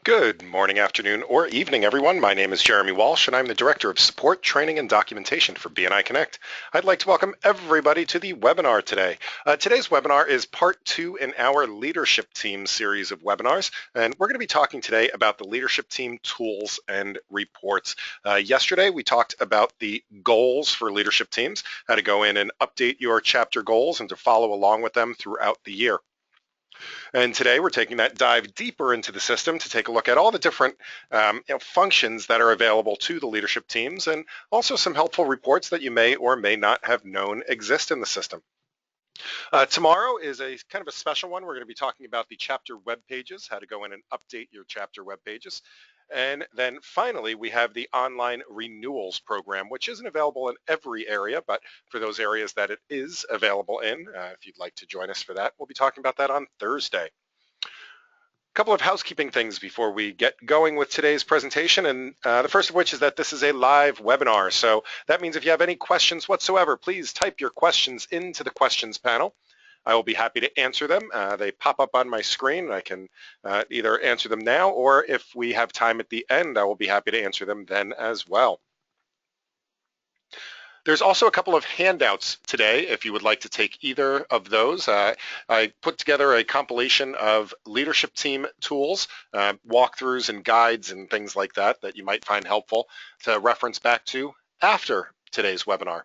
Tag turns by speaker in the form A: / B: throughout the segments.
A: Good morning, afternoon, or evening, everyone. My name is Jeremy Walsh, and I'm the Director of Support, Training, and Documentation for BNI Connect. I'd like to welcome everybody to the webinar today. Today's webinar is part 2 in our leadership team series of webinars, and we're going to be talking today about the leadership team tools and reports. Yesterday, we talked about the goals for leadership teams, how to go in and update your chapter goals and to follow along with them throughout the year. And today we're taking that dive deeper into the system to take a look at all the different functions that are available to the leadership teams, and also some helpful reports that you may or may not have known exist in the system. Tomorrow is a kind of a special one. We're going to be talking about the chapter web pages, how to go in and update your chapter web pages. And then finally, we have the online renewals program, which isn't available in every area, but for those areas that it is available in, if you'd like to join us for that, we'll be talking about that on Thursday. A couple of housekeeping things before we get going with today's presentation, and the first of which is that this is a live webinar. So that means if you have any questions whatsoever, please type your questions into the questions panel. I will be happy to answer them. They pop up on my screen, and I can either answer them now, or if we have time at the end, I will be happy to answer them then as well. There's also a couple of handouts today if you would like to take either of those. I put together a compilation of leadership team tools, walkthroughs and guides and things like that that you might find helpful to reference back to after today's webinar.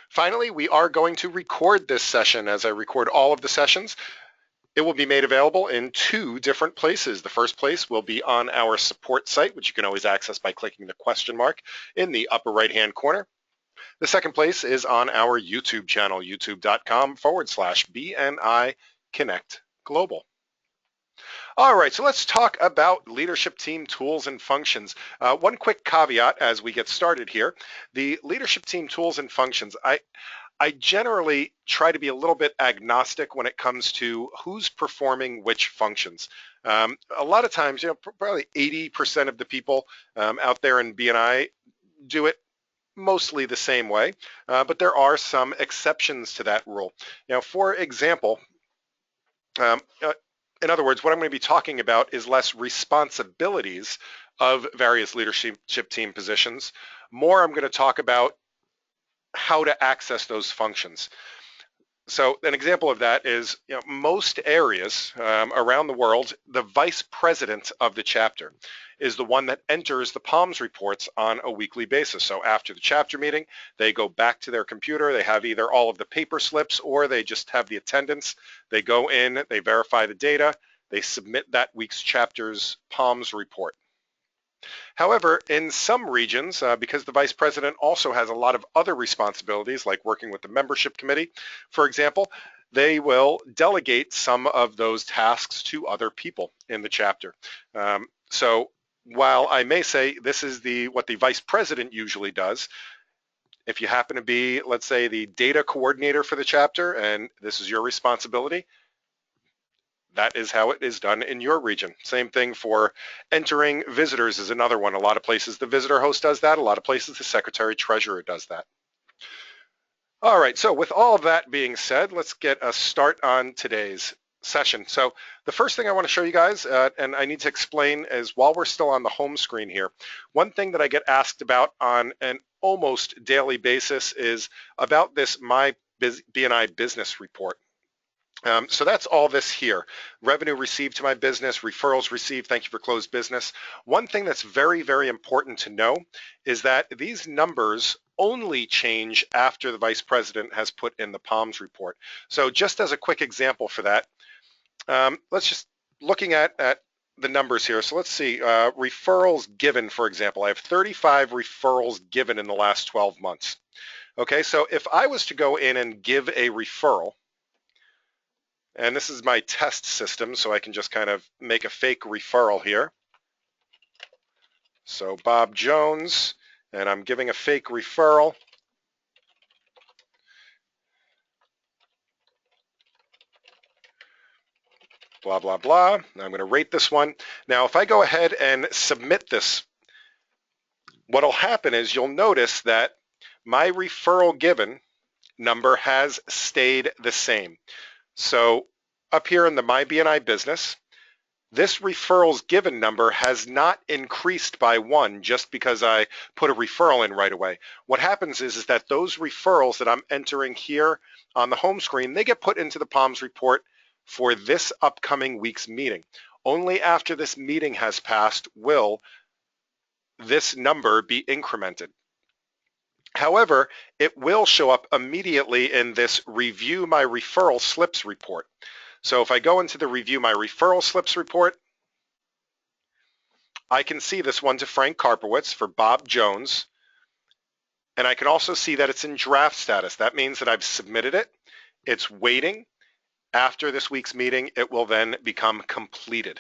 A: Finally, we are going to record this session as I record all of the sessions. It will be made available in 2 different places. The first place will be on our support site, which you can always access by clicking the question mark in the upper right-hand corner. The second place is on our YouTube channel, youtube.com/BNI Connect Global. All right, so let's talk about leadership team tools and functions. One quick caveat as we get started here. The leadership team tools and functions, I generally try to be a little bit agnostic when it comes to who's performing which functions. A lot of times, probably 80% of the people out there in BNI do it mostly the same way, but there are some exceptions to that rule. Now, for example, in other words, what I'm going to be talking about is less responsibilities of various leadership team positions. More, I'm going to talk about how to access those functions. So an example of that is, most areas around the world, the vice president of the chapter is the one that enters the POMS reports on a weekly basis. So after the chapter meeting, they go back to their computer, they have either all of the paper slips or they just have the attendance. They go in, they verify the data, they submit that week's chapter's POMS report. However, in some regions, because the vice president also has a lot of other responsibilities, like working with the membership committee, for example, they will delegate some of those tasks to other people in the chapter. So while I may say this is what the vice president usually does, if you happen to be, let's say, the data coordinator for the chapter and this is your responsibility, that is how it is done in your region. Same thing for entering visitors is another one. A lot of places the visitor host does that. A lot of places the secretary treasurer does that. All right, so with all of that being said, let's get a start on today's session. So the first thing I want to show you guys, and I need to explain, is while we're still on the home screen here, one thing that I get asked about on an almost daily basis is about this My BNI Business Report. So that's all this here. Revenue received to my business, referrals received, thank you for closed business. One thing that's very, very important to know is that these numbers only change after the vice president has put in the POMS report. So just as a quick example for that, let's just looking at the numbers here. So let's see, referrals given, for example. I have 35 referrals given in the last 12 months. Okay, so if I was to go in and give a referral, and this is my test system, so I can just kind of make a fake referral here. So Bob Jones, and I'm giving a fake referral. Blah, blah, blah. I'm going to rate this one. Now, if I go ahead and submit this, what'll happen is you'll notice that my referral given number has stayed the same. So up here in the My BNI Business, This referrals given number has not increased by 1 just because I put a referral in right away. What happens is that those referrals that I'm entering here on the home screen, they get put into the PALMS report for this upcoming week's meeting. Only after this meeting has passed will this number be incremented. However, it will show up immediately in this Review My Referral Slips report. So if I go into the Review My Referral Slips report, I can see this one to Frank Karpowitz for Bob Jones, and I can also see that it's in draft status. That means that I've submitted it. It's waiting. After this week's meeting, it will then become completed.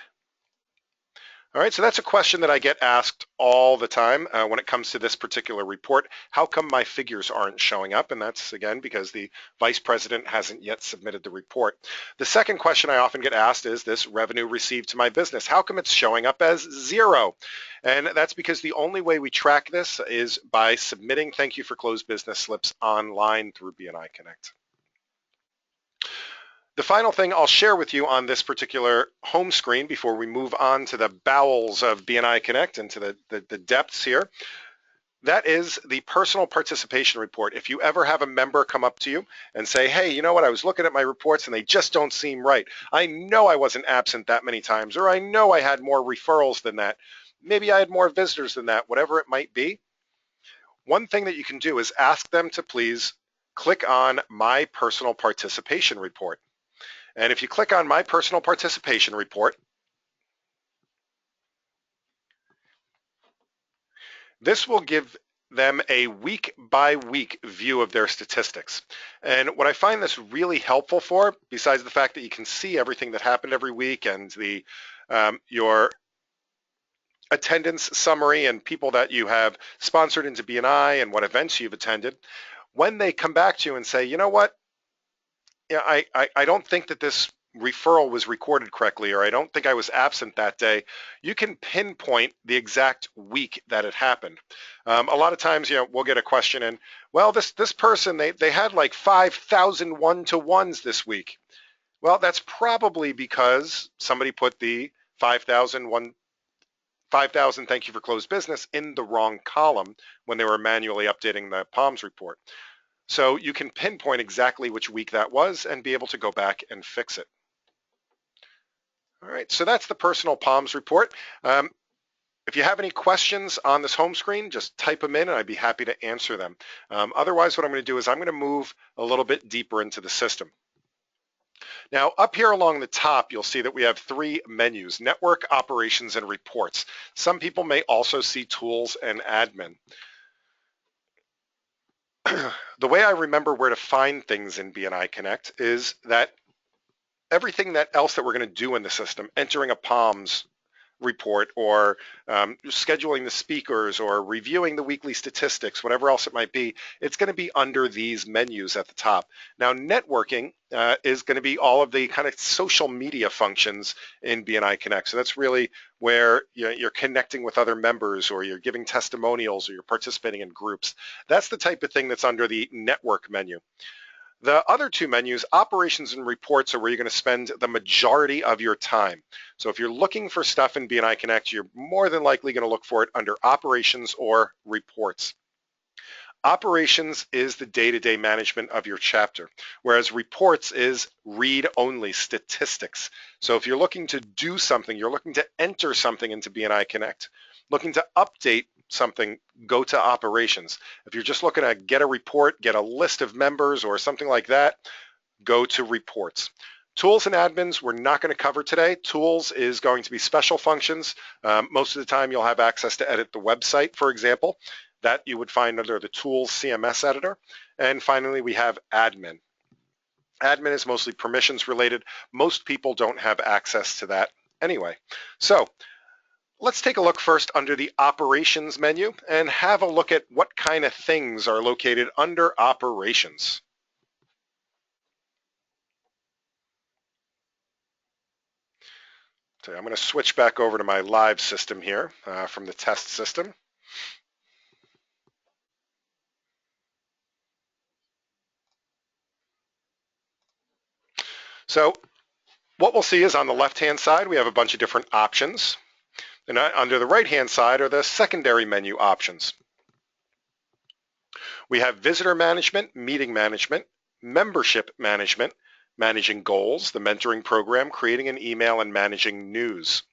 A: All right, so that's a question that I get asked all the time when it comes to this particular report. How come my figures aren't showing up? And that's, again, because the vice president hasn't yet submitted the report. The second question I often get asked is this revenue received to my business. How come it's showing up as 0? And that's because the only way we track this is by submitting thank you for closed business slips online through BNI Connect. The final thing I'll share with you on this particular home screen before we move on to the bowels of BNI Connect and to the depths here, that is the personal participation report. If you ever have a member come up to you and say, hey, you know what, I was looking at my reports and they just don't seem right. I know I wasn't absent that many times, or I know I had more referrals than that. Maybe I had more visitors than that, whatever it might be. One thing that you can do is ask them to please click on my personal participation report. And if you click on my personal participation report, this will give them a week by week view of their statistics. And what I find this really helpful for, besides the fact that you can see everything that happened every week and the your attendance summary and people that you have sponsored into BNI and what events you've attended, when they come back to you and say, you know what, yeah, I don't think that this referral was recorded correctly, or I don't think I was absent that day, you can pinpoint the exact week that it happened. A lot of times, we'll get a question in, well, this person, they had like 5,000 one-to-ones this week. Well, that's probably because somebody put the 5,000 thank you for closed business in the wrong column when they were manually updating the PALMS report. So you can pinpoint exactly which week that was and be able to go back and fix it. All right, so that's the personal PALMS report. If you have any questions on this home screen, just type them in and I'd be happy to answer them. Otherwise, what I'm going to do is I'm going to move a little bit deeper into the system. Now, up here along the top, you'll see that we have 3 menus: network, operations, and reports. Some people may also see tools and admin. The way I remember where to find things in BNI Connect is that everything else that we're going to do in the system, entering a PALMS report or scheduling the speakers or reviewing the weekly statistics, whatever else it might be, it's going to be under these menus at the top. Now, networking is going to be all of the kind of social media functions in BNI Connect. So that's really where you're connecting with other members, or you're giving testimonials, or you're participating in groups. That's the type of thing that's under the network menu. The other 2 menus, operations and reports, are where you're going to spend the majority of your time. So if you're looking for stuff in BNI Connect, you're more than likely going to look for it under operations or reports. Operations is the day-to-day management of your chapter, whereas reports is read-only statistics. So if you're looking to do something, you're looking to enter something into BNI Connect, looking to update something, go to operations. If you're just looking to get a report, get a list of members or something like that, go to reports. Tools and admins we're not going to cover today. Tools is going to be special functions. Most of the time you'll have access to edit the website, for example. That you would find under the Tools CMS editor. And finally, we have admin. Admin is mostly permissions related. Most people don't have access to that anyway. So let's take a look first under the operations menu and have a look at what kind of things are located under operations. So I'm going to switch back over to my live system here from the test system. So What we'll see is on the left-hand side, we have a bunch of different options. And under the right-hand side are the secondary menu options. We have visitor management, meeting management, membership management, managing goals, the mentoring program, creating an email, and managing news.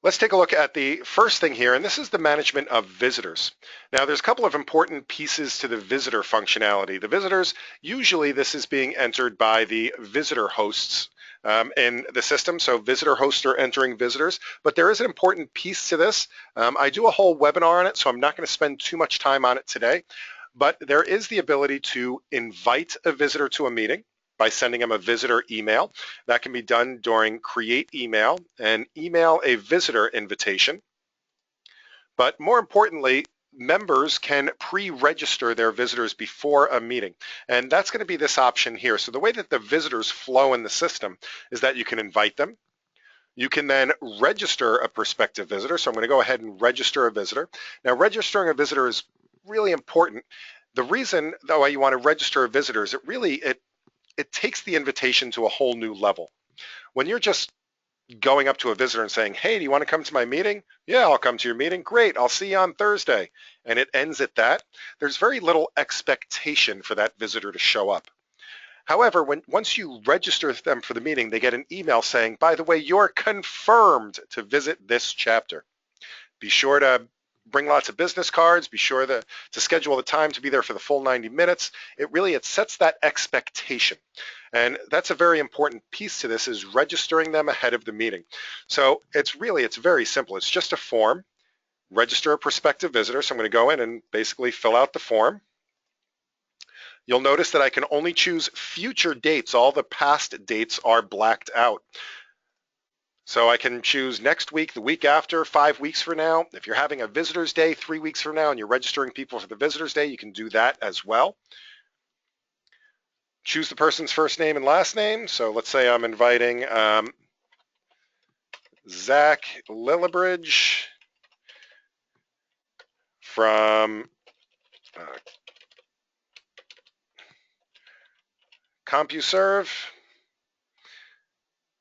A: Let's take a look at the first thing here, and this is the management of visitors. Now, there's a couple of important pieces to the visitor functionality. The visitors, usually this is being entered by the visitor hosts in the system. So visitor hosts are entering visitors, but there is an important piece to this. I do a whole webinar on it, so I'm not going to spend too much time on it today, but there is the ability to invite a visitor to a meeting by sending them a visitor email. That can be done during create email and email a visitor invitation. But more importantly, members can pre-register their visitors before a meeting. And that's going to be this option here. So the way that the visitors flow in the system is that you can invite them. You can then register a prospective visitor. So I'm going to go ahead and register a visitor. Now, registering a visitor is really important. The reason, though, why you want to register a visitor is it takes the invitation to a whole new level. When you're just going up to a visitor and saying, hey, do you want to come to my meeting? Yeah, I'll come to your meeting. Great, I'll see you on Thursday. And it ends at that. There's very little expectation for that visitor to show up. However, once you register them for the meeting, they get an email saying, by the way, you're confirmed to visit this chapter. Be sure to bring lots of business cards. Be sure to schedule the time to be there for the full 90 minutes. It sets that expectation. And that's a very important piece to this, is registering them ahead of the meeting. So it's very simple. It's just a form. Register a prospective visitor. So I'm going to go in and basically fill out the form. You'll notice that I can only choose future dates. All the past dates are blacked out. So I can choose next week, the week after, 5 weeks from now. If you're having a visitor's day 3 weeks from now and you're registering people for the visitor's day, you can do that as well. Choose the person's first name and last name. So let's say I'm inviting Zach Lillibridge from CompuServe.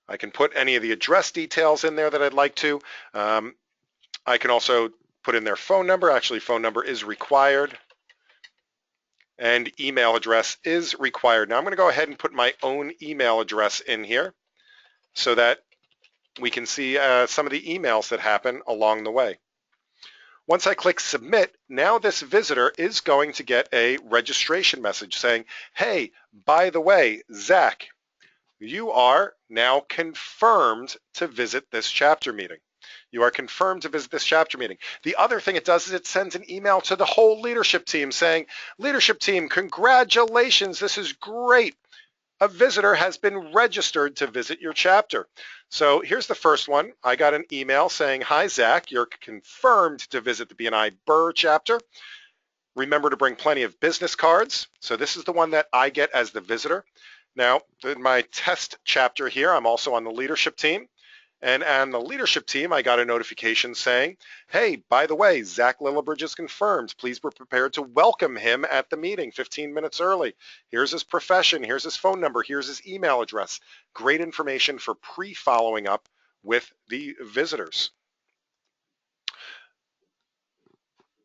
A: I can put any of the address details in there that I'd like to. I can also put in their phone number. Actually, phone number is required. And email address is required. Now I'm going to go ahead and put my own email address in here so that we can see some of the emails that happen along the way. Once I click submit, now this visitor is going to get a registration message saying, hey, by the way, Zach, you are now confirmed to visit this chapter meeting. You are confirmed to visit this chapter meeting. The other thing it does is it sends an email to the whole leadership team saying, leadership team, congratulations, this is great. A visitor has been registered to visit your chapter. So here's the first one. I got an email saying, hi, Zach, you're confirmed to visit the BNI Burr chapter. Remember to bring plenty of business cards. So this is the one that I get as the visitor. Now, in my test chapter here, I'm also on the leadership team. And on the leadership team, I got a notification saying, hey, by the way, Zach Lillibridge is confirmed. Please be prepared to welcome him at the meeting 15 minutes early. Here's his profession. Here's his phone number. Here's his email address. Great information for pre-following up with the visitors.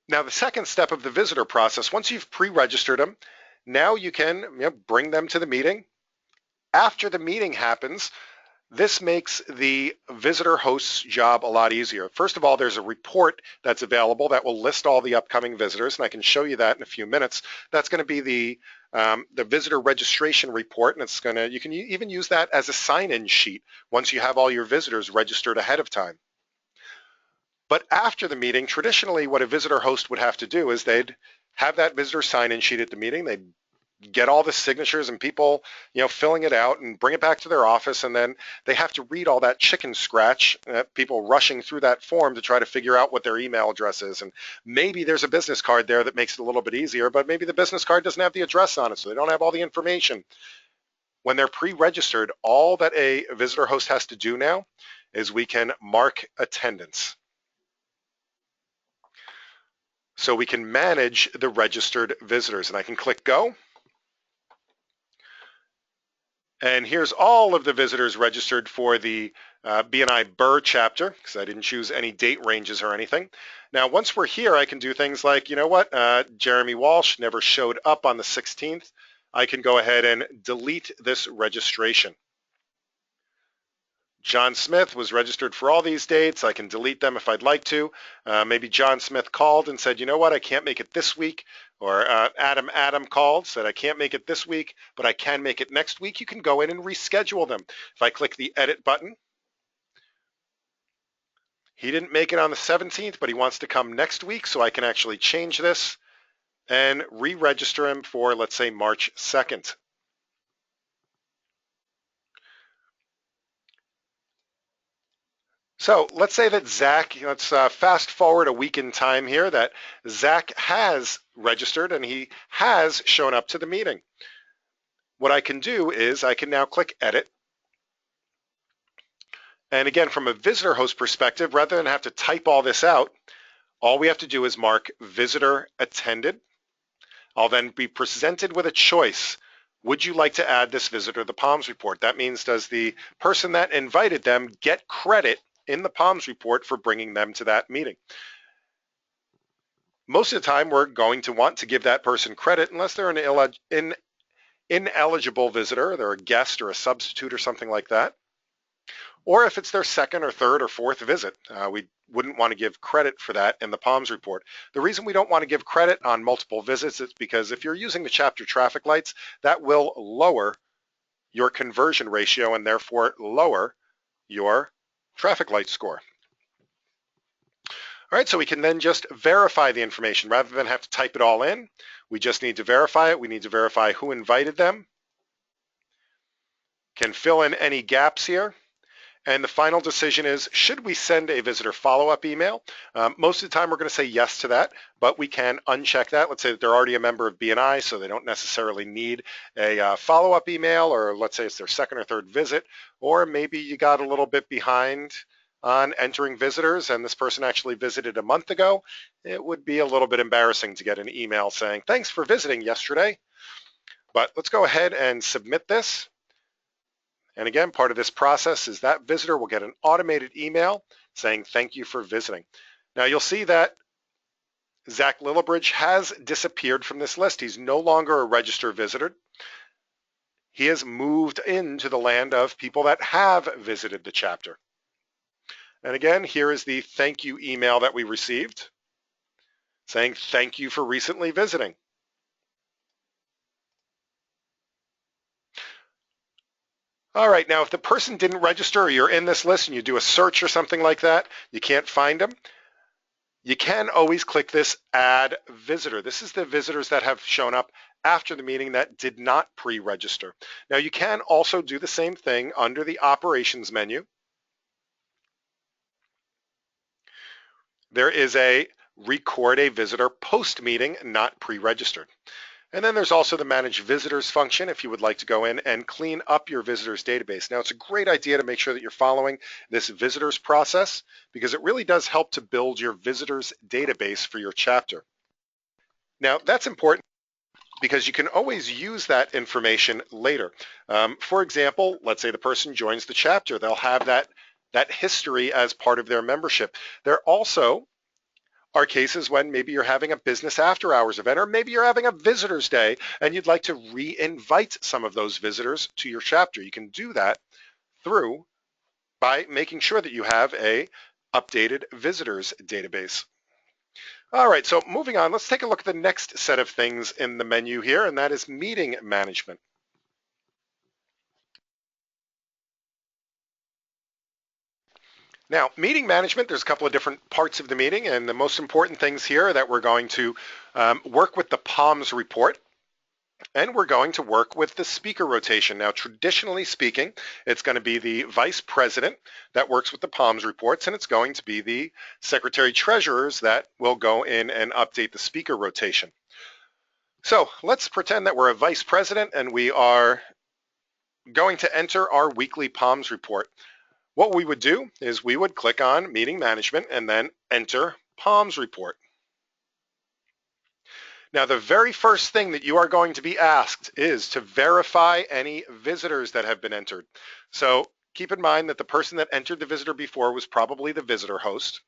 A: Now, the second step of the visitor process, once you've pre-registered them, now you can bring them to the meeting. After the meeting happens, this makes the visitor host's job a lot easier. First of all, there's a report that's available that will list all the upcoming visitors, and I can show you that in a few minutes. That's going to be the visitor registration report, and you can even use that as a sign-in sheet once you have all your visitors registered ahead of time. But after the meeting, traditionally what a visitor host would have to do is they'd have that visitor sign-in sheet at the meeting. They'd get all the signatures and people, filling it out and bring it back to their office, and then they have to read all that chicken scratch, people rushing through that form to try to figure out what their email address is. And maybe there's a business card there that makes it a little bit easier, but maybe the business card doesn't have the address on it, so they don't have all the information. When they're pre-registered, all that a visitor host has to do now is we can mark attendance. So we can manage the registered visitors, and I can click go. And here's all of the visitors registered for the B&I Burr chapter, because I didn't choose any date ranges or anything. Now, once we're here, I can do things like, you know what, Jeremy Walsh never showed up on the 16th. I can go ahead and delete this registration. John Smith was registered for all these dates. I can delete them if I'd like to. Maybe John Smith called and said, you know what, I can't make it this week. Or Adam called, said, I can't make it this week, but I can make it next week. You can go in and reschedule them. If I click the edit button, he didn't make it on the 17th, but he wants to come next week, so I can actually change this and re-register him for, let's say, March 2nd. So let's say that Zach, let's fast forward a week in time here, that Zach has registered and he has shown up to the meeting. What I can do is I can now click edit. And again, from a visitor host perspective, rather than have to type all this out, all we have to do is mark visitor attended. I'll then be presented with a choice. Would you like to add this visitor to the PALMS report? That means, does the person that invited them get credit in the PALMS report for bringing them to that meeting? Most of the time, we're going to want to give that person credit unless they're an ineligible visitor, they're a guest or a substitute or something like that. Or if it's their second or third or fourth visit, we wouldn't want to give credit for that in the PALMS report. The reason we don't want to give credit on multiple visits is because if you're using the chapter traffic lights, that will lower your conversion ratio and therefore lower your traffic light score. All right, so we can then just verify the information rather than have to type it all in. We just need to verify it. We need to verify who invited them. Can fill in any gaps here. And the final decision is, should we send a visitor follow-up email? Most of the time we're going to say yes to that, but we can uncheck that. Let's say that they're already a member of B&I, so they don't necessarily need a follow-up email, or let's say it's their second or third visit, or maybe you got a little bit behind on entering visitors and this person actually visited a month ago. It would be a little bit embarrassing to get an email saying, thanks for visiting yesterday. But let's go ahead and submit this. And again, part of this process is that visitor will get an automated email saying, thank you for visiting. Now you'll see that Zach Lillibridge has disappeared from this list. He's no longer a registered visitor. He has moved into the land of people that have visited the chapter. And again, here is the thank you email that we received saying, thank you for recently visiting. All right, now if the person didn't register or you're in this list and you do a search or something like that, you can't find them, you can always click this add visitor. This is the visitors that have shown up after the meeting that did not pre-register. Now you can also do the same thing under the operations menu. There is a record a visitor post-meeting not pre-registered. And then there's also the manage visitors function if you would like to go in and clean up your visitors database. Now it's a great idea to make sure that you're following this visitors process because it really does help to build your visitors database for your chapter. Now that's important because you can always use that information later. For example, let's say the person joins the chapter. They'll have that history as part of their membership. There also are cases when maybe you're having a business after hours event, or maybe you're having a visitors day and you'd like to re-invite some of those visitors to your chapter. You can do that by making sure that you have a updated visitors database. All right, so moving on, let's take a look at the next set of things in the menu here, and that is meeting management. Now, meeting management, there's a couple of different parts of the meeting, and the most important things here are that we're going to work with the PALMS report, and we're going to work with the speaker rotation. Now, traditionally speaking, it's going to be the vice president that works with the PALMS reports, and it's going to be the secretary treasurers that will go in and update the speaker rotation. So let's pretend that we're a vice president and we are going to enter our weekly PALMS report. What we would do is we would click on meeting management and then enter PALMS report. Now, the very first thing that you are going to be asked is to verify any visitors that have been entered. So keep in mind that the person that entered the visitor before was probably the visitor host.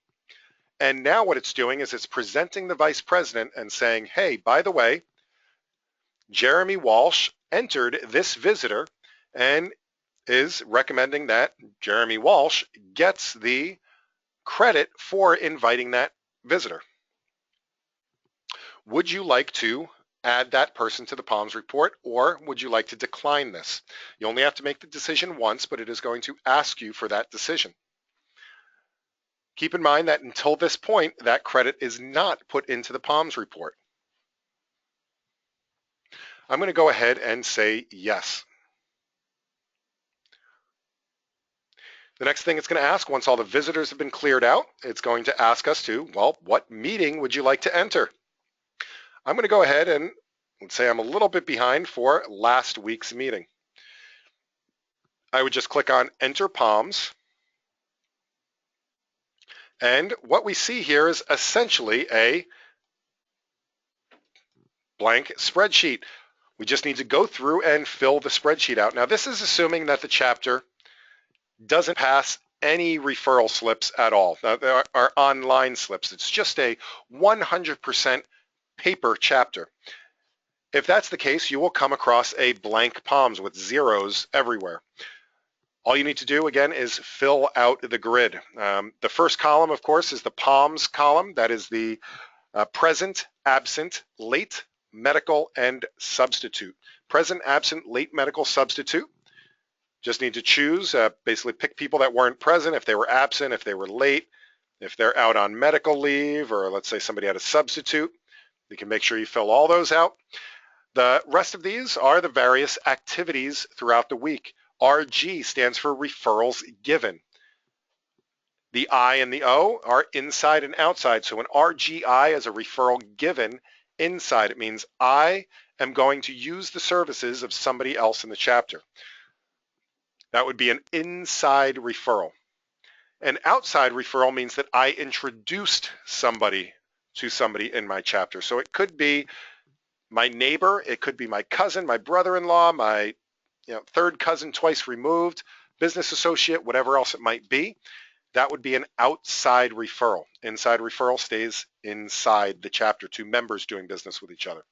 A: And now what it's doing is it's presenting the vice president and saying, hey, by the way, Jeremy Walsh entered this visitor and is recommending that Jeremy Walsh gets the credit for inviting that visitor. Would you like to add that person to the PALMS report, or would you like to decline this? You only have to make the decision once, but it is going to ask you for that decision. Keep in mind that until this point, that credit is not put into the PALMS report. I'm going to go ahead and say yes. The next thing it's going to ask, once all the visitors have been cleared out, it's going to ask us to, well, what meeting would you like to enter? I'm going to go ahead and let's say I'm a little bit behind for last week's meeting. I would just click on Enter PALMS. And what we see here is essentially a blank spreadsheet. We just need to go through and fill the spreadsheet out. Now, this is assuming that the chapter doesn't pass any referral slips at all. Now, there are online slips. It's just a 100% paper chapter. If that's the case, you will come across a blank PALMS with zeros everywhere. All you need to do, again, is fill out the grid. The first column, of course, is the PALMS column. That is the present, absent, late, medical, and substitute. Present, absent, late, medical, substitute. Just need to choose, basically pick people that weren't present, if they were absent, if they were late, if they're out on medical leave, or let's say somebody had a substitute. You can make sure you fill all those out. The rest of these are the various activities throughout the week. RG stands for referrals given. The I and the O are inside and outside. So an RGI is a referral given inside. It means I am going to use the services of somebody else in the chapter. That would be an inside referral. An outside referral means that I introduced somebody to somebody in my chapter. So it could be my neighbor, it could be my cousin, my brother-in-law, my third cousin twice removed, business associate, whatever else it might be. That would be an outside referral. Inside referral stays inside the chapter, two members doing business with each other.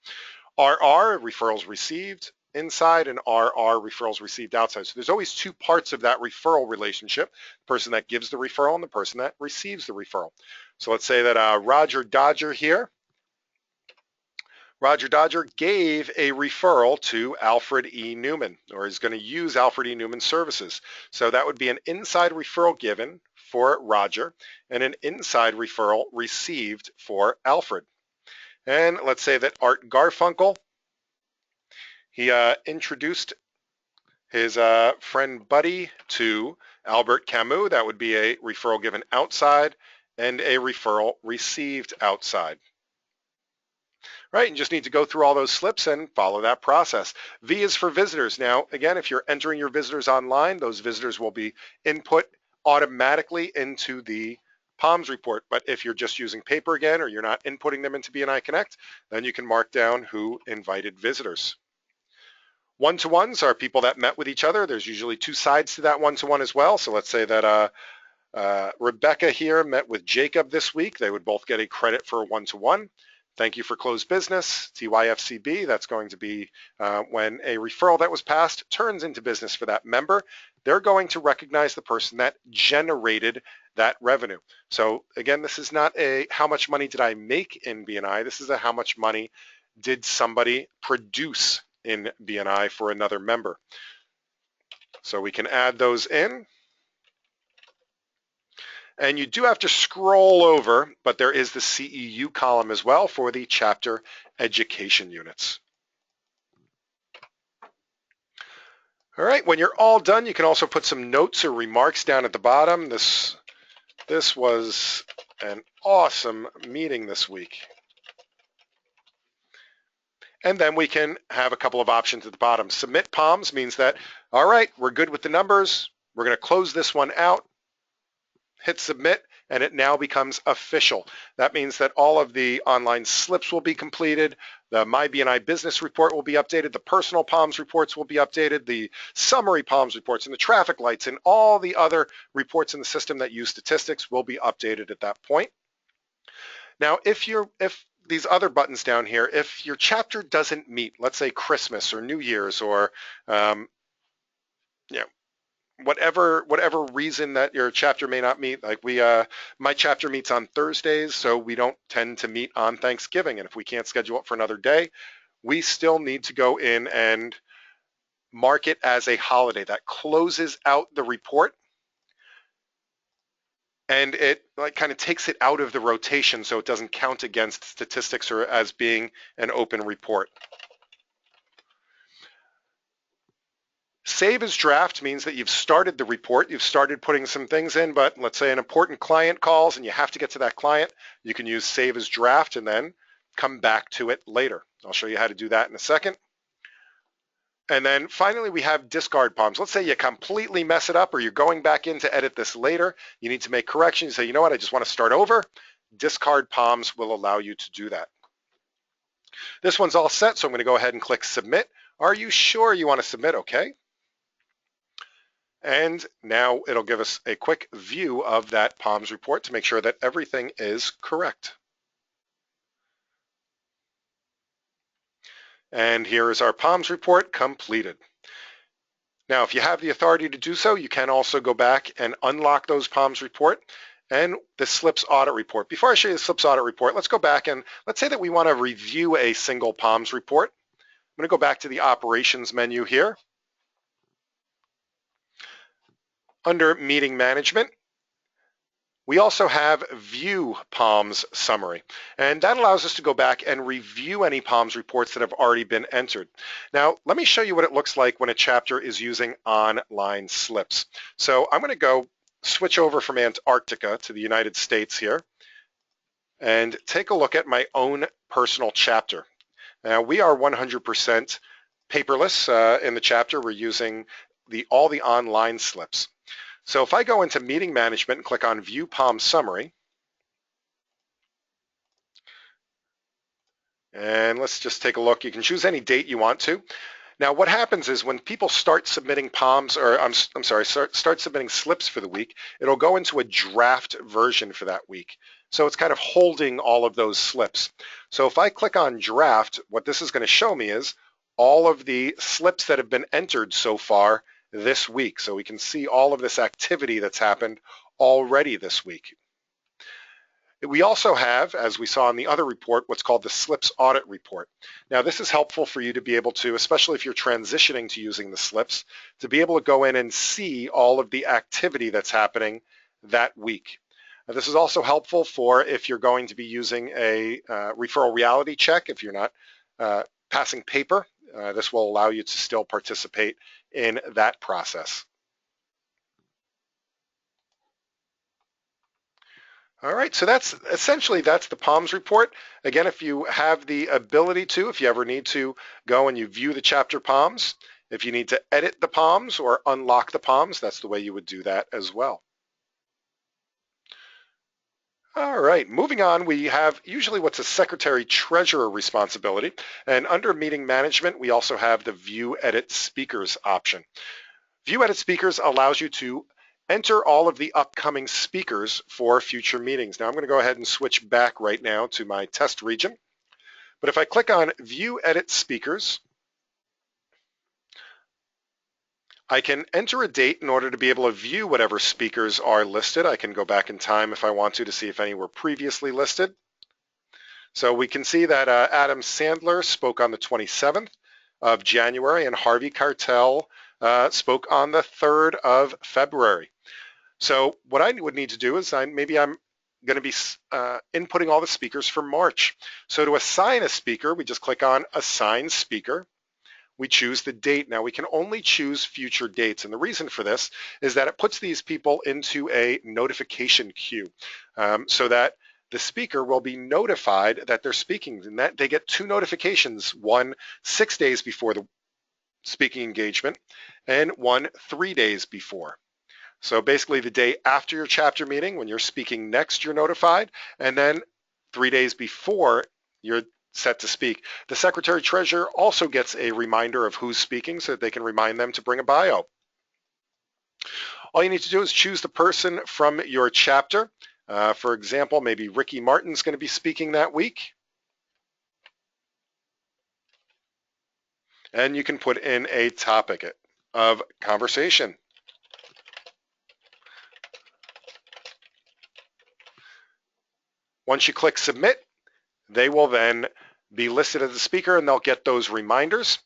A: RR, referrals received inside, and RR, referrals received outside. So there's always two parts of that referral relationship, the person that gives the referral and the person that receives the referral. So let's say that Roger Dodger here, Roger Dodger gave a referral to Alfred E. Newman, or is going to use Alfred E. Newman's services. So that would be an inside referral given for Roger and an inside referral received for Alfred. And let's say that Art Garfunkel, he introduced his friend Buddy to Albert Camus. That would be a referral given outside and a referral received outside. Right, you just need to go through all those slips and follow that process. V is for visitors. Now, again, if you're entering your visitors online, those visitors will be input automatically into the PALMS report. But if you're just using paper again, or you're not inputting them into BNI Connect, then you can mark down who invited visitors. One-to-ones are people that met with each other. There's usually two sides to that one-to-one as well. So let's say that Rebecca here met with Jacob this week. They would both get a credit for a one-to-one. Thank you for closed business, TYFCB. That's going to be when a referral that was passed turns into business for that member. They're going to recognize the person that generated that revenue. So again, this is not a how much money did I make in BNI. This is a how much money did somebody produce in BNI for another member. So we can add those in. And you do have to scroll over, but there is the CEU column as well for the chapter education units. All right, when you're all done, you can also put some notes or remarks down at the bottom. This was an awesome meeting this week. And then we can have a couple of options at the bottom. Submit PALMS means that, all right, we're good with the numbers. We're going to close this one out. Hit submit, and it now becomes official. That means that all of the online slips will be completed, the My BNI business report will be updated, the personal POMS reports will be updated, the summary POMS reports and the traffic lights and all the other reports in the system that use statistics will be updated at that point. Now, if these other buttons down here, if your chapter doesn't meet, let's say Christmas or New Year's or you know, whatever reason that your chapter may not meet, like my chapter meets on Thursdays, so we don't tend to meet on Thanksgiving, and if we can't schedule it for another day, we still need to go in and mark it as a holiday. That closes out the report, and it kind of takes it out of the rotation so it doesn't count against statistics or as being an open report. Save as draft means that you've started the report, you've started putting some things in, but let's say an important client calls and you have to get to that client, you can use save as draft and then come back to it later. I'll show you how to do that in a second. And then finally, we have discard POMs. Let's say you completely mess it up or you're going back in to edit this later. You need to make corrections. You say, you know what, I just want to start over. Discard POMs will allow you to do that. This one's all set, so I'm going to go ahead and click submit. Are you sure you want to submit? Okay. And now it'll give us a quick view of that POMS report to make sure that everything is correct. And here is our POMS report completed. Now, if you have the authority to do so, you can also go back and unlock those POMS report and the slips audit report. Before I show you the slips audit report, let's go back and let's say that we want to review a single POMS report. I'm going to go back to the operations menu here. Under meeting management, we also have view POMS summary, and that allows us to go back and review any POMS reports that have already been entered. Now, let me show you what it looks like when a chapter is using online slips. So I'm going to go switch over from Antarctica to the United States here and take a look at my own personal chapter. Now, we are 100% paperless in the chapter. We're using all the online slips. So if I go into meeting management and click on view POMS summary, and let's just take a look. You can choose any date you want to. Now what happens is when people start submitting POMS, or I'm sorry, start submitting slips for the week, it'll go into a draft version for that week. So it's kind of holding all of those slips. So if I click on draft, what this is going to show me is all of the slips that have been entered so far this week. So we can see all of this activity that's happened already this week. We also have, as we saw in the other report, what's called the slips audit report. Now this is helpful for you to be able to, especially if you're transitioning to using the slips, to be able to go in and see all of the activity that's happening that week. Now, this is also helpful for if you're going to be using a referral reality check, if you're not passing paper. This will allow you to still participate in that process. All right, so that's the POMS report. Again, if you have the ability to, if you ever need to go and you view the chapter POMS, if you need to edit the POMS or unlock the POMS, that's the way you would do that as well. All right, moving on, we have usually what's a secretary-treasurer responsibility, and under meeting management, we also have the view edit speakers option. View edit speakers allows you to enter all of the upcoming speakers for future meetings. Now I'm going to go ahead and switch back right now to my test region, but if I click on view edit speakers, I can enter a date in order to be able to view whatever speakers are listed. I can go back in time if I want to see if any were previously listed. So we can see that Adam Sandler spoke on the 27th of January and Harvey Keitel spoke on the 3rd of February. So what I would need to do is maybe I'm going to be inputting all the speakers for March. So to assign a speaker, we just click on Assign Speaker. We choose the date. Now we can only choose future dates, and the reason for this is that it puts these people into a notification queue so that the speaker will be notified that they're speaking, and that they get 2 notifications, one 6 days before the speaking engagement and one 3 days before. So basically the day after your chapter meeting, when you're speaking next, you're notified, and then 3 days before you're set to speak. The Secretary Treasurer also gets a reminder of who's speaking so that they can remind them to bring a bio. All you need to do is choose the person from your chapter. For example, maybe Ricky Martin's going to be speaking that week. And you can put in a topic of conversation. Once you click submit, they will then be listed as a speaker and they'll get those reminders.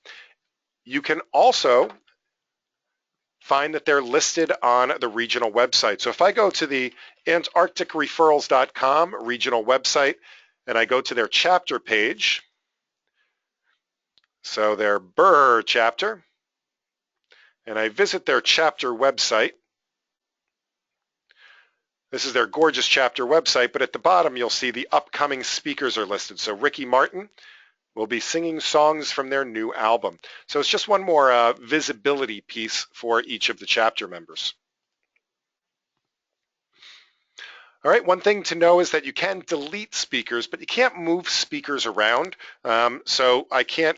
A: You can also find that they're listed on the regional website. So if I go to the antarcticreferrals.com regional website and I go to their chapter page, so their Burr chapter, and I visit their chapter website. This is their gorgeous chapter website, but at the bottom you'll see the upcoming speakers are listed. So Ricky Martin will be singing songs from their new album. So it's just one more visibility piece for each of the chapter members. All right, one thing to know is that you can delete speakers, but you can't move speakers around. So I can't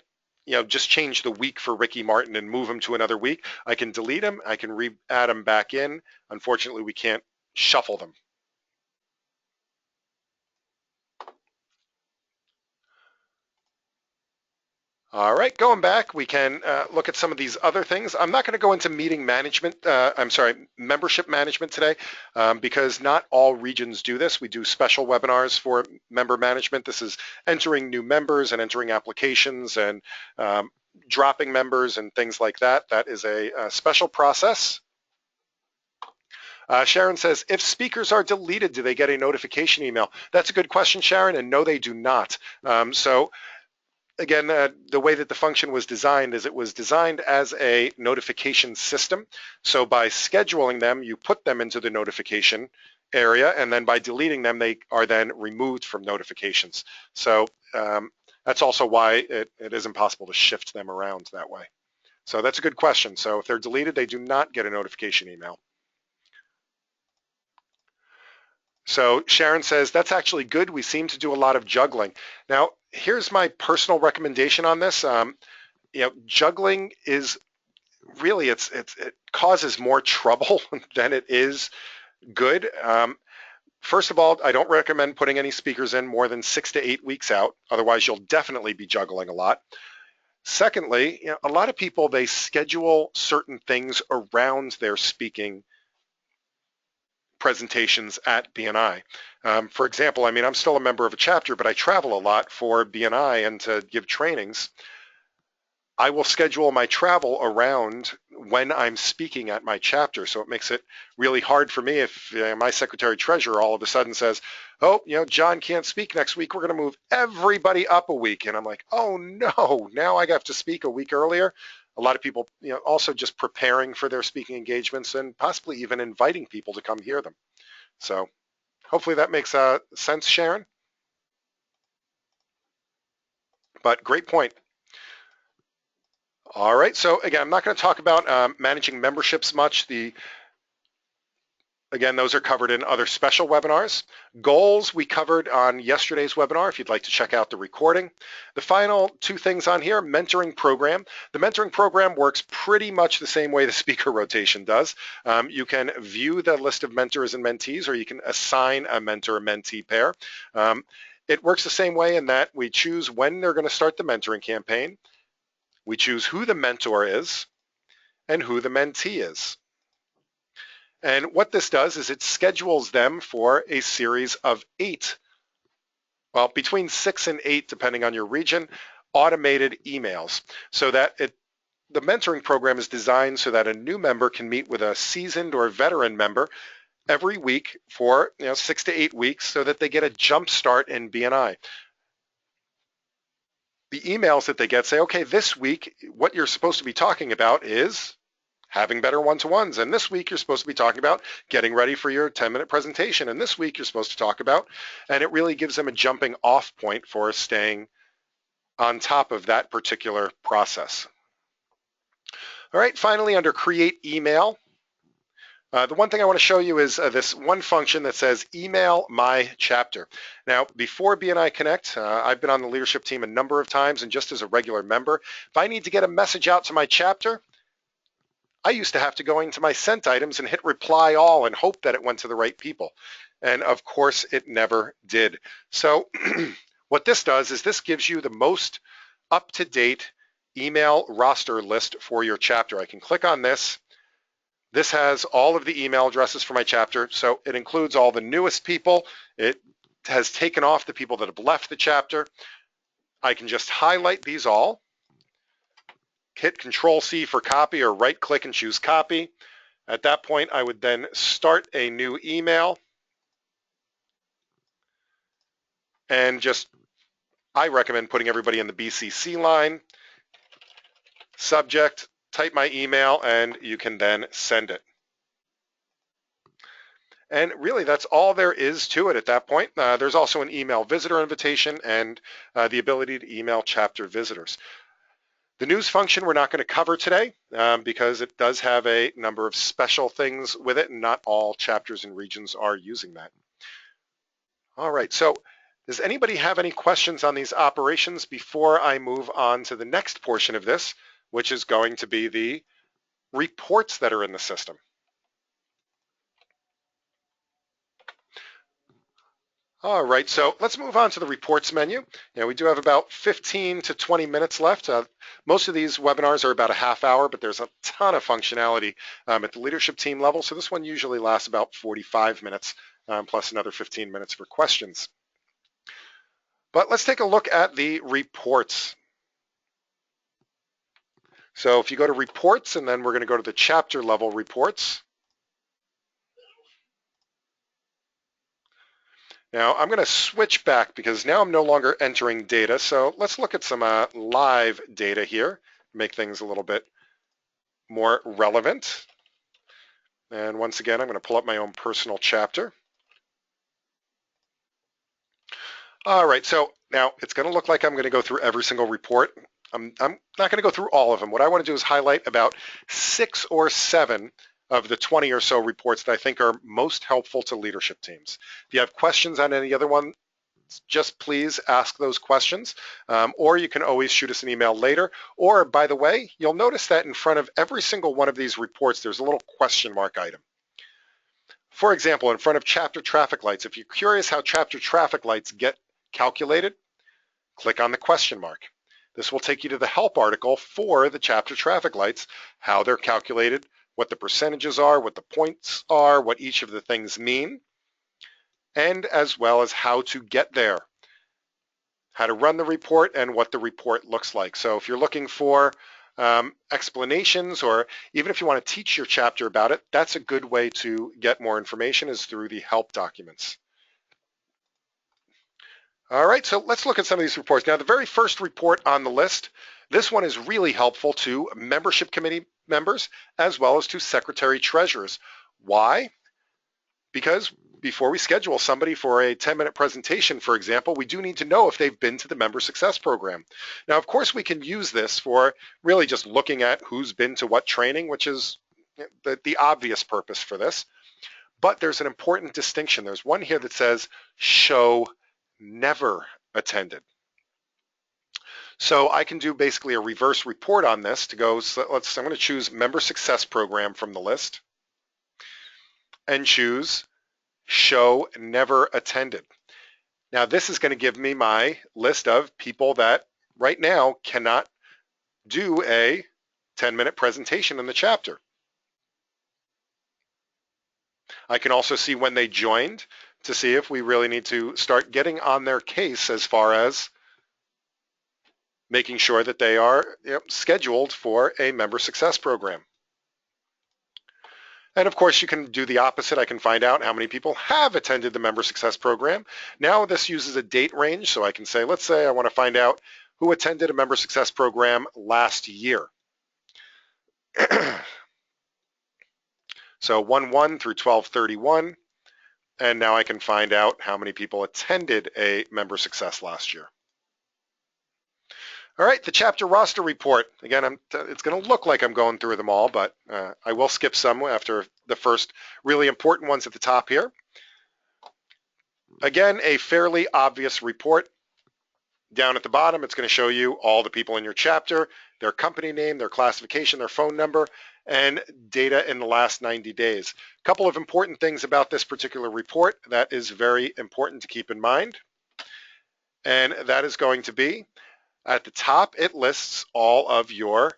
A: just change the week for Ricky Martin and move him to another week. I can delete him, I can re-add him back in. Unfortunately, we can't shuffle them. All right, going back, we can look at some of these other things. I'm not going to go into meeting management, membership management today because not all regions do this. We do special webinars for member management. This is entering new members and entering applications and dropping members and things like that. That is a special process. Sharon says, if speakers are deleted, do they get a notification email? That's a good question, Sharon, and no, they do not. Again, the way that the function was designed is it was designed as a notification system. So by scheduling them, you put them into the notification area, and then by deleting them, they are then removed from notifications. So that's also why it is impossible to shift them around that way. So that's a good question. So if they're deleted, they do not get a notification email. So Sharon says, that's actually good. We seem to do a lot of juggling. Now, here's my personal recommendation on this. Juggling is really, it causes more trouble than it is good. First of all, I don't recommend putting any speakers in more than 6 to 8 weeks out. Otherwise, you'll definitely be juggling a lot. Secondly, a lot of people, they schedule certain things around their speaking presentations at BNI. For example, I'm still a member of a chapter, but I travel a lot for BNI and to give trainings. I will schedule my travel around when I'm speaking at my chapter, so it makes it really hard for me if my secretary treasurer all of a sudden says, oh, John can't speak next week, we're going to move everybody up a week. And I'm like, oh no, now I have to speak a week earlier. A lot of people, also just preparing for their speaking engagements and possibly even inviting people to come hear them. So hopefully that makes sense, Sharon. But great point. All right, so again, I'm not going to talk about managing memberships much. Again, those are covered in other special webinars. Goals we covered on yesterday's webinar if you'd like to check out the recording. The final two things on here, mentoring program. The mentoring program works pretty much the same way the speaker rotation does. You can view the list of mentors and mentees, or you can assign a mentor-mentee pair. It works the same way in that we choose when they're going to start the mentoring campaign. We choose who the mentor is and who the mentee is. And what this does is it schedules them for a series of 8, well, between 6 and 8, depending on your region, automated emails, so that the mentoring program is designed so that a new member can meet with a seasoned or veteran member every week for 6 to 8 weeks so that they get a jump start in BNI. The emails that they get say, okay, this week, what you're supposed to be talking about is having better one-to-ones. And this week, you're supposed to be talking about getting ready for your 10-minute presentation. And this week, you're supposed to talk about, and it really gives them a jumping off point for staying on top of that particular process. All right, finally, under Create Email, The one thing I want to show you is this one function that says email my chapter. Now, before BNI Connect, I've been on the leadership team a number of times, and just as a regular member, if I need to get a message out to my chapter, I used to have to go into my sent items and hit reply all and hope that it went to the right people. And of course, it never did. So what this does is this gives you the most up-to-date email roster list for your chapter. I can click on this. This has all of the email addresses for my chapter, so it includes all the newest people. It has taken off the people that have left the chapter. I can just highlight these all, hit Control-C for copy, or right-click and choose copy. At that point, I would then start a new email and I recommend putting everybody in the BCC line, subject, type my email, and you can then send it. And really, that's all there is to it at that point. There's also an email visitor invitation and the ability to email chapter visitors. The news function we're not going to cover today because it does have a number of special things with it, and not all chapters and regions are using that. All right, so does anybody have any questions on these operations before I move on to the next portion of this, which is going to be the reports that are in the system? All right, so let's move on to the reports menu. We do have about 15 to 20 minutes left. Most of these webinars are about a half hour, but there's a ton of functionality at the leadership team level. So this one usually lasts about 45 minutes, plus another 15 minutes for questions. But let's take a look at the reports. So if you go to reports, and then we're going to go to the chapter level reports. Now I'm going to switch back because now I'm no longer entering data. So let's look at some live data here, make things a little bit more relevant. And once again, I'm going to pull up my own personal chapter. All right, so now it's going to look like I'm going to go through every single report. I'm not going to go through all of them. What I want to do is highlight about 6 or 7 of the 20 or so reports that I think are most helpful to leadership teams. If you have questions on any other one, just please ask those questions, or you can always shoot us an email later. Or, by the way, you'll notice that in front of every single one of these reports, there's a little question mark item. For example, in front of chapter traffic lights, if you're curious how chapter traffic lights get calculated, click on the question mark. This will take you to the help article for the chapter traffic lights, how they're calculated, what the percentages are, what the points are, what each of the things mean, and as well as how to get there, how to run the report, and what the report looks like. So if you're looking for explanations, or even if you want to teach your chapter about it, that's a good way to get more information, is through the help documents. All right, so let's look at some of these reports. Now, the very first report on the list, this one is really helpful to membership committee members as well as to secretary treasurers. Why? Because before we schedule somebody for a 10-minute presentation, for example, we do need to know if they've been to the member success program. Now, of course, we can use this for really just looking at who's been to what training, which is the obvious purpose for this. But there's an important distinction. There's one here that says show never attended. So I can do basically a reverse report on this to go, so I'm going to choose member success program from the list and choose show never attended. Now this is going to give me my list of people that right now cannot do a 10-minute presentation in the chapter. I can also see when they joined to see if we really need to start getting on their case as far as making sure that they are scheduled for a member success program. And of course, you can do the opposite. I can find out how many people have attended the member success program. Now this uses a date range, so I can say, let's say I want to find out who attended a member success program last year. So 1/1 through 12/31, and now I can find out how many people attended a member success last year. All right, the chapter roster report. Again, it's going to look like I'm going through them all, but I will skip some after the first really important ones at the top here. Again, a fairly obvious report. Down at the bottom, it's going to show you all the people in your chapter, their company name, their classification, their phone number, and data in the last 90 days. A couple of important things about this particular report that is very important to keep in mind. And that is going to be, at the top, it lists all of your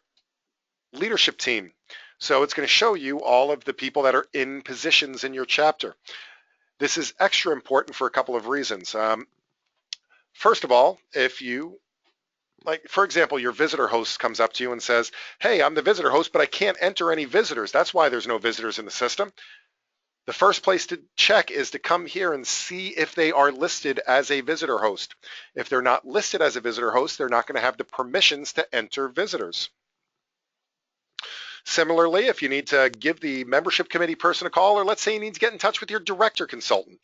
A: leadership team. So it's going to show you all of the people that are in positions in your chapter. This is extra important for a couple of reasons. First of all, if you, like, for example, your visitor host comes up to you and says, hey, I'm the visitor host, but I can't enter any visitors. That's why there's no visitors in the system. The first place to check is to come here and see if they are listed as a visitor host. If they're not listed as a visitor host, they're not going to have the permissions to enter visitors. Similarly, if you need to give the membership committee person a call, or let's say you need to get in touch with your director consultant,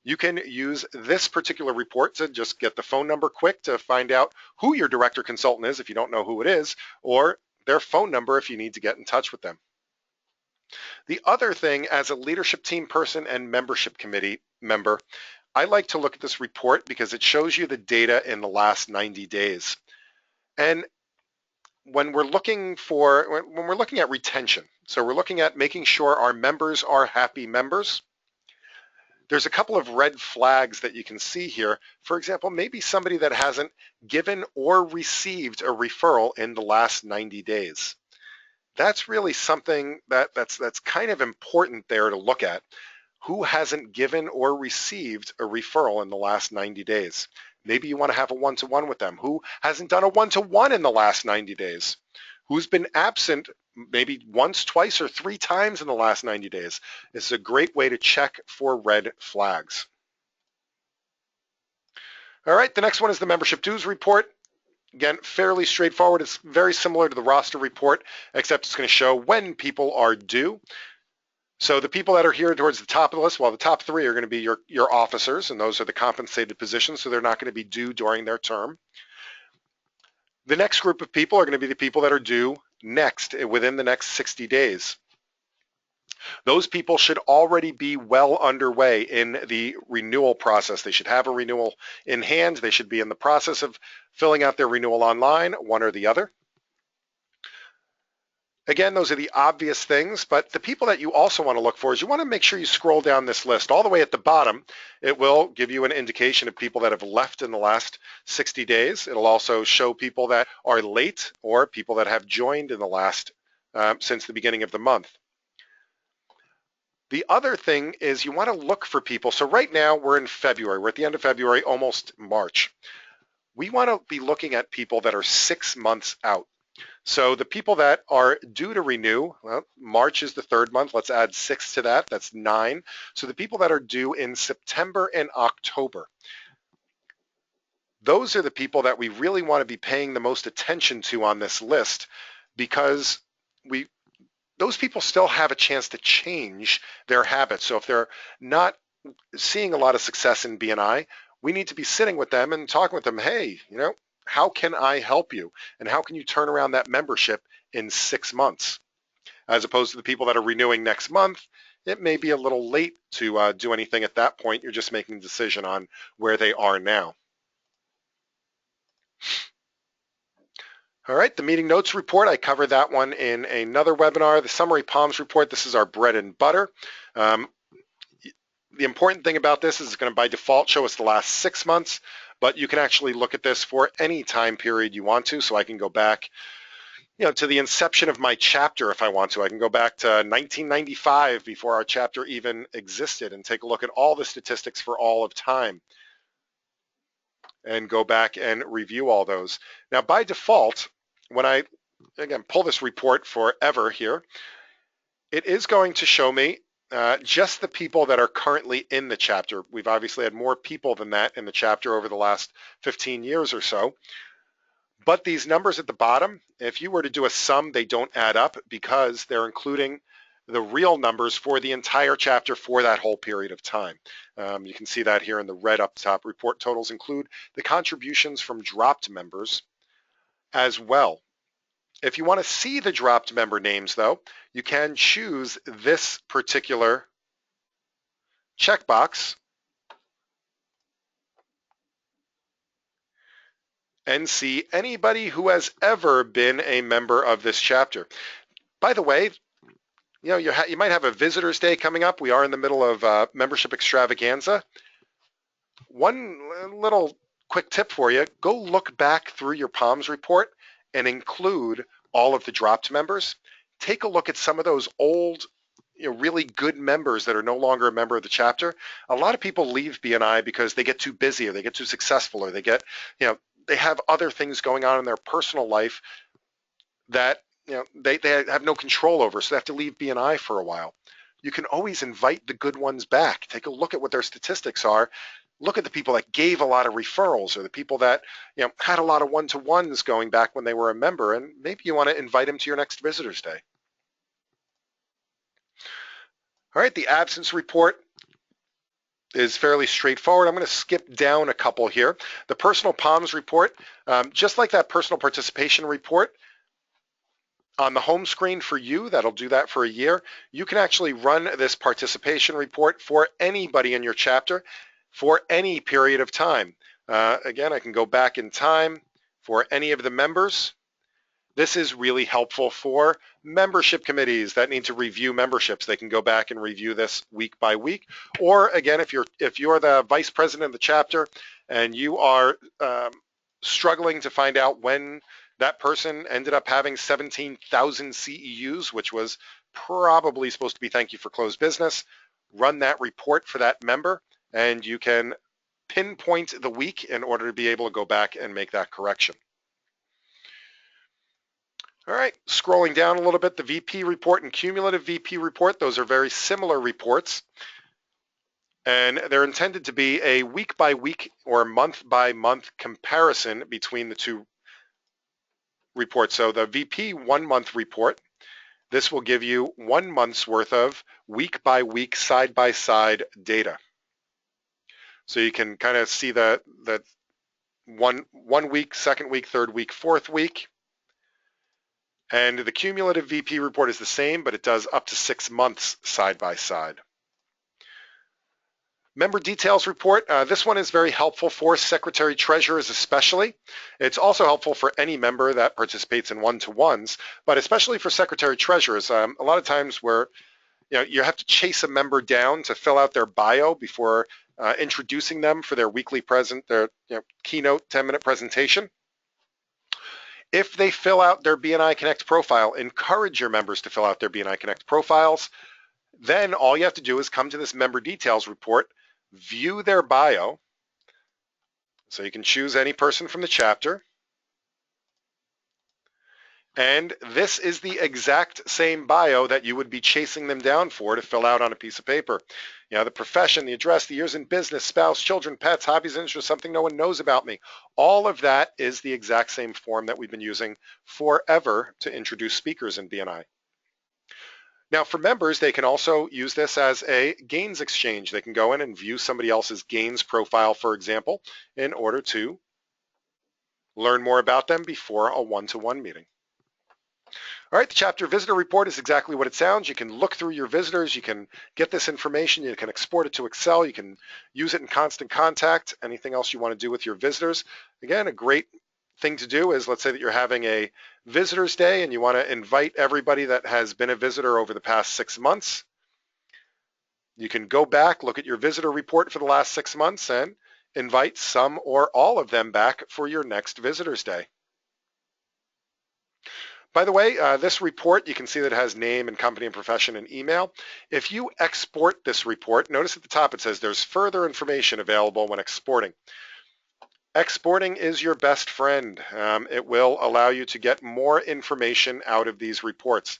A: you can use this particular report to just get the phone number quick to find out who your director consultant is if you don't know who it is, or their phone number if you need to get in touch with them. The other thing, as a leadership team person and membership committee member, I like to look at this report because it shows you the data in the last 90 days. And when we're looking at retention, so we're looking at making sure our members are happy members, there's a couple of red flags that you can see here. For example, maybe somebody that hasn't given or received a referral in the last 90 days. That's really something that's kind of important there to look at. Who hasn't given or received a referral in the last 90 days? Maybe you want to have a one-to-one with them. Who hasn't done a one-to-one in the last 90 days? Who's been absent maybe once, twice, or 3 times in the last 90 days? This is a great way to check for red flags. All right, the next one is the membership dues report. Again, fairly straightforward. It's very similar to the roster report, except it's going to show when people are due. So the people that are here towards the top of the list, well, the top 3 are going to be your officers, and those are the compensated positions, so they're not going to be due during their term. The next group of people are going to be the people that are due next, within the next 60 days. Those people should already be well underway in the renewal process. They should have a renewal in hand. They should be in the process of filling out their renewal online, one or the other. Again, those are the obvious things, but the people that you also want to look for is you want to make sure you scroll down this list. All the way at the bottom, it will give you an indication of people that have left in the last 60 days. It'll also show people that are late or people that have joined in the last, since the beginning of the month. The other thing is you want to look for people. So right now we're in February. We're at the end of February, almost March. We want to be looking at people that are 6 months out. So the people that are due to renew, well, March is the 3rd month. Let's add 6 to that. That's 9. So the people that are due in September and October, those are the people that we really want to be paying the most attention to on this list, because those people still have a chance to change their habits. So if they're not seeing a lot of success in BNI, we need to be sitting with them and talking with them. Hey, how can I help you? And how can you turn around that membership in 6 months? As opposed to the people that are renewing next month, it may be a little late to do anything at that point. You're just making a decision on where they are now. All right, the meeting notes report, I covered that one in another webinar. The summary POMS report, this is our bread and butter. The important thing about this is it's going to by default show us the last 6 months, but you can actually look at this for any time period you want to. So I can go back, to the inception of my chapter if I want to. I can go back to 1995 before our chapter even existed and take a look at all the statistics for all of time and go back and review all those. Now, by default, when I, again, pull this report forever here, it is going to show me just the people that are currently in the chapter. We've obviously had more people than that in the chapter over the last 15 years or so. But these numbers at the bottom, if you were to do a sum, they don't add up because they're including the real numbers for the entire chapter for that whole period of time. You can see that here in the red up top. Report totals include the contributions from dropped members as well. If you want to see the dropped member names, though, you can choose this particular checkbox and see anybody who has ever been a member of this chapter. By the way, you might have a Visitors Day coming up. We are in the middle of membership extravaganza. One little quick tip for you, go look back through your POMS report and include all of the dropped members. Take a look at some of those old, really good members that are no longer a member of the chapter. A lot of people leave BNI because they get too busy or they get too successful or they get, they have other things going on in their personal life that they have no control over, so they have to leave BNI for a while. You can always invite the good ones back. Take a look at what their statistics are. Look at the people that gave a lot of referrals or the people that had a lot of one-to-ones going back when they were a member, and maybe you want to invite them to your next Visitors Day. All right, the absence report is fairly straightforward. I'm going to skip down a couple here. The personal POMS report, just like that personal participation report, on the home screen for you, that'll do that for a year. You can actually run this participation report for anybody in your chapter for any period of time. Again, I can go back in time for any of the members. This is really helpful for membership committees that need to review memberships. They can go back and review this week by week. Or again, if you're the vice president of the chapter and you are struggling to find out when that person ended up having 17,000 CEUs, which was probably supposed to be thank you for closed business, run that report for that member, and you can pinpoint the week in order to be able to go back and make that correction. All right, scrolling down a little bit, the VP report and cumulative VP report, those are very similar reports. And they're intended to be a week by week or month by month comparison between the two reports. So the VP 1 month report, this will give you 1 month's worth of week by week side by side data. So you can kind of see the one week, second week, third week, fourth week. And the cumulative VP report is the same, but it does up to 6 months side by side. Member details report, this one is very helpful for secretary treasurers especially. It's also helpful for any member that participates in one-to-ones, but especially for secretary treasurers. A lot of times where you have to chase a member down to fill out their bio before introducing them for their weekly keynote 10-minute presentation. If they fill out their BNI Connect profile, encourage your members to fill out their BNI Connect profiles. Then all you have to do is come to this member details report, view their bio. So you can choose any person from the chapter. And this is the exact same bio that you would be chasing them down for to fill out on a piece of paper. The profession, the address, the years in business, spouse, children, pets, hobbies, interests, something no one knows about me. All of that is the exact same form that we've been using forever to introduce speakers in BNI. Now for members, they can also use this as a gains exchange. They can go in and view somebody else's gains profile, for example, in order to learn more about them before a one-to-one meeting. All right, the chapter visitor report is exactly what it sounds. You can look through your visitors, you can get this information, you can export it to Excel, you can use it in constant contact, anything else you want to do with your visitors. Again, a great thing to do is, let's say that you're having a visitors day and you want to invite everybody that has been a visitor over the past 6 months. You can go back, look at your visitor report for the last 6 months and invite some or all of them back for your next visitors day. By the way, this report, you can see that it has name and company and profession and email. If you export this report, notice at the top it says there's further information available when exporting. Exporting is your best friend. It will allow you to get more information out of these reports.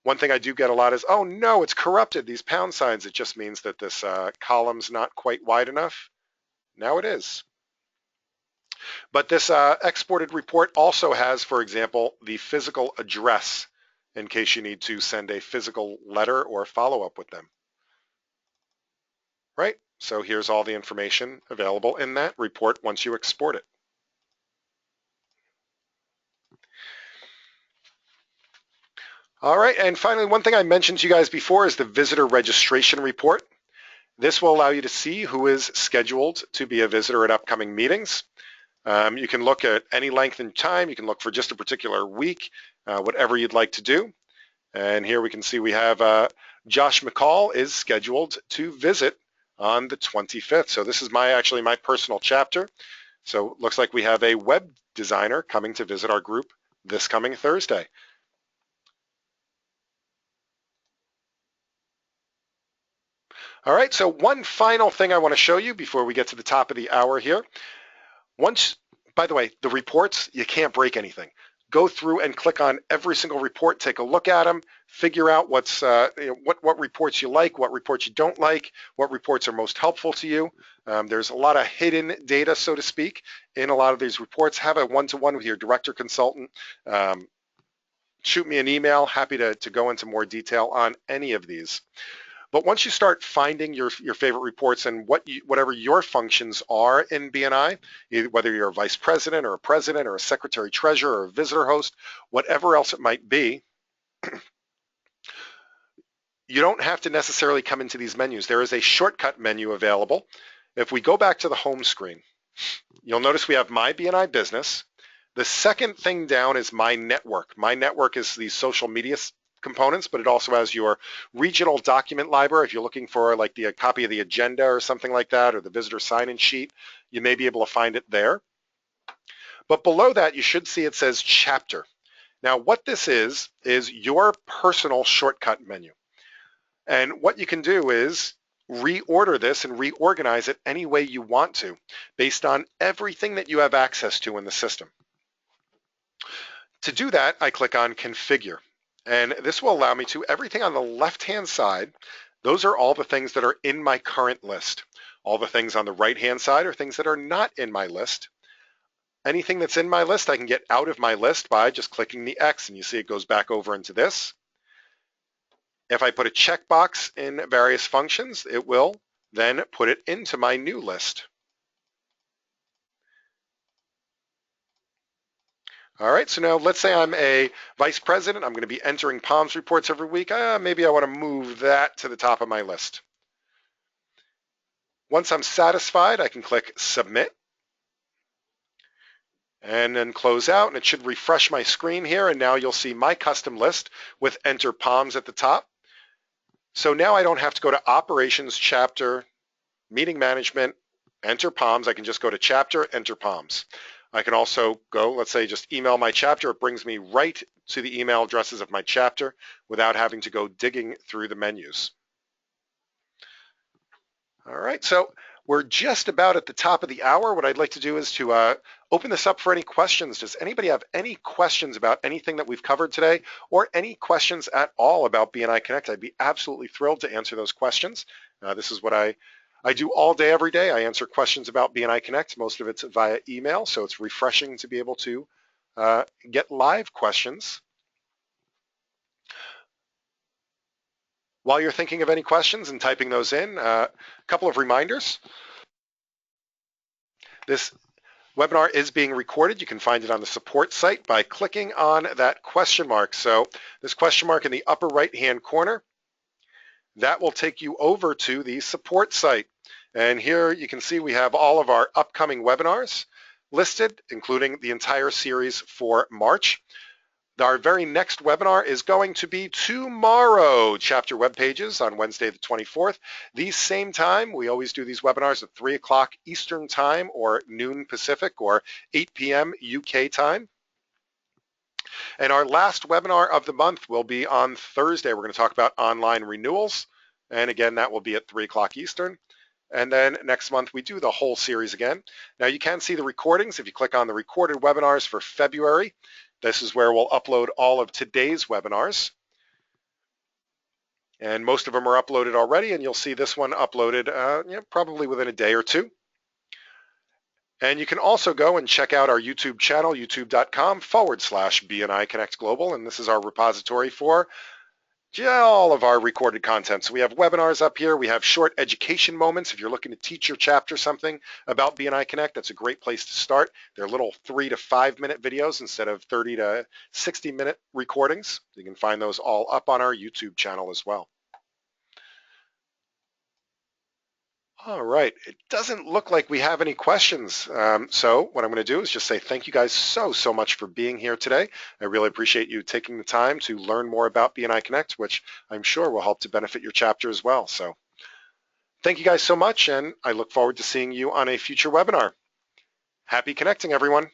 A: One thing I do get a lot is, oh no, it's corrupted, these pound signs. It just means that this column's not quite wide enough. Now it is. But this exported report also has, for example, the physical address in case you need to send a physical letter or follow up with them. Right? So here's all the information available in that report once you export it. All right, and finally, one thing I mentioned to you guys before is the visitor registration report. This will allow you to see who is scheduled to be a visitor at upcoming meetings. You can look at any length in time. You can look for just a particular week, whatever you'd like to do. And here we can see we have Josh McCall is scheduled to visit on the 25th. So this is actually my personal chapter. So it looks like we have a web designer coming to visit our group this coming Thursday. All right, so one final thing I want to show you before we get to the top of the hour here. By the way, the reports, you can't break anything. Go through and click on every single report, take a look at them, figure out what reports you like, what reports you don't like, what reports are most helpful to you. There's a lot of hidden data, so to speak, in a lot of these reports. Have a one-to-one with your director consultant. Shoot me an email. Happy to go into more detail on any of these. But once you start finding your favorite reports and whatever your functions are in BNI, whether you're a vice president or a president or a secretary treasurer or a visitor host, whatever else it might be, you don't have to necessarily come into these menus. There is a shortcut menu available. If we go back to the home screen, you'll notice we have My BNI Business. The second thing down is My Network. My Network is the social media components, but it also has your regional document library. If you're looking for like a copy of the agenda or something like that, or the visitor sign-in sheet, you may be able to find it there. But below that, you should see it says Chapter. Now, what this is your personal shortcut menu. And what you can do is reorder this and reorganize it any way you want to, based on everything that you have access to in the system. To do that, I click on Configure. And this will allow me to, everything on the left-hand side, those are all the things that are in my current list. All the things on the right-hand side are things that are not in my list. Anything that's in my list, I can get out of my list by just clicking the X, and you see it goes back over into this. If I put a checkbox in various functions, it will then put it into my new list. All right, so now let's say I'm a vice president. I'm going to be entering POMS reports every week. Maybe I want to move that to the top of my list. Once I'm satisfied, I can click Submit and then close out, and it should refresh my screen here, and now you'll see my custom list with Enter POMS at the top. So now I don't have to go to Operations, Chapter, Meeting Management, Enter POMS. I can just go to Chapter, Enter POMS. I can also go, let's say, just email my chapter. It brings me right to the email addresses of my chapter without having to go digging through the menus. All right, so we're just about at the top of the hour. What I'd like to do is to open this up for any questions. Does anybody have any questions about anything that we've covered today, or any questions at all about BNI Connect? I'd be absolutely thrilled to answer those questions. This is what I do all day, every day. I answer questions about BNI Connect. Most of it's via email, so it's refreshing to be able to get live questions. While you're thinking of any questions and typing those in, a couple of reminders. This webinar is being recorded. You can find it on the support site by clicking on that question mark. So this question mark in the upper right-hand corner, that will take you over to the support site. And here you can see we have all of our upcoming webinars listed, including the entire series for March. Our very next webinar is going to be tomorrow, Chapter Web Pages on Wednesday the 24th. The same time, we always do these webinars at 3 o'clock Eastern Time or noon Pacific or 8 p.m. UK time. And our last webinar of the month will be on Thursday. We're going to talk about online renewals. And again, that will be at 3 o'clock Eastern. And then next month, we do the whole series again. Now, you can see the recordings if you click on the recorded webinars for February. This is where we'll upload all of today's webinars. And most of them are uploaded already, and you'll see this one uploaded probably within a day or two. And you can also go and check out our YouTube channel, youtube.com/BNI Connect Global. And this is our repository for all of our recorded content. So we have webinars up here. We have short education moments. If you're looking to teach your chapter something about BNI Connect, that's a great place to start. They're little 3 to 5 minute videos instead of 30 to 60 minute recordings. You can find those all up on our YouTube channel as well. All right, it doesn't look like we have any questions. So what I'm going to do is just say thank you guys so much for being here today. I really appreciate you taking the time to learn more about BNI Connect, which I'm sure will help to benefit your chapter as well. So thank you guys so much, and I look forward to seeing you on a future webinar. Happy connecting, everyone.